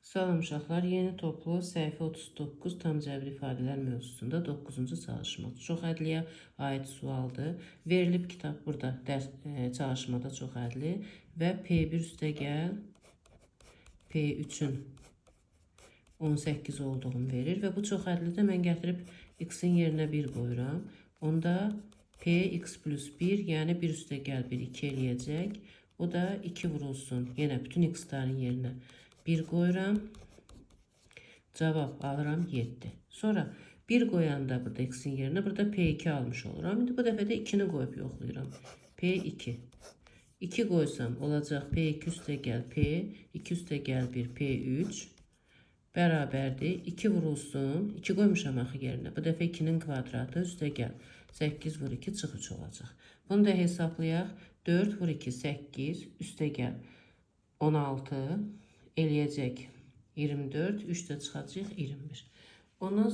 Salam uşaqlar, yeni toplu səhifə 39 tam cəbri ifadələr mövzusunda 9-cu çalışma. Çox ədliyə aid sualdır. Verilib kitab burada çalışmada çox ədli və P1 üstəgəl P3-ün 18 olduğunu verir və bu çox ədlidə mən gətirib x-in yerinə 1 qoyuram. Onda Px plus 1, yəni 1 üstəgəl 1 2 eləyəcək. O da 2 vurulsun. Yenə bütün x-ların yerinə 1 qoyuram. Cavab alıram 7. Sonra 1 qoyanda burada x-in yerinə burada P2 almış oluram. İndi bu dəfə də 2-ni qoyub yoxlayıram. P2. 2 qoysam olacaq P2 üstəgəl P, 2 üstəgəl 1 P3 bərabərdir. 2 vurulsun. 2 qoymuşam axı yerinə. Bu dəfə 2-nin kvadratı üstəgəl 8 vur 2 çıx 3 olacaq. Bunu da hesablayaq. 4 vur 2 8 üstəgəl 16 eləyəcək 24, 3 də çıxacaq 21. Ondan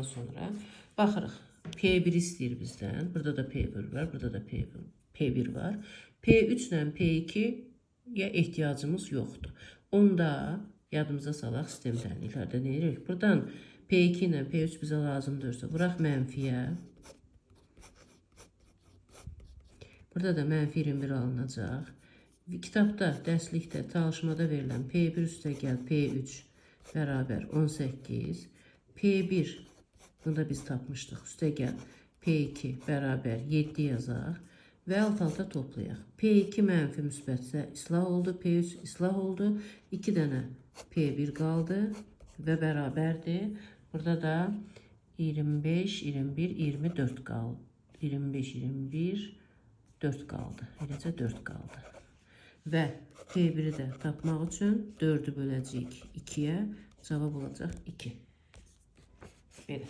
sonra baxırıq. P1 istəyir bizdən. Burada da P1 var, burada da P1 var. P3 ilə P2-yə ehtiyacımız yoxdur. Onda yadımıza salaq sistem təhlillərdə nə edirik? Buradan P2 ilə P3 bizə lazımdırsa, vuraq mənfiyə. Burada da mənfi 21 alınacaq. Kitabda, dərslikdə, çalışmada verilən P1 üstəgəl P3 bərabər 18. P1, bunu da biz tapmışdıq, üstəgəl P2 bərabər 7 yazaq və alt-alta toplayaq. P2 mənfi müsbətsə islah oldu, P3 islah oldu. 2 dənə P1 qaldı və bərabərdir. Burada da 25, 21, 24 qaldı. 25, 21, 4 qaldı. Eləcə 4 qaldı. Və P1-i də tapmaq üçün 4-ü böləcəyik 2-yə. Cavab olacaq 2. Belə.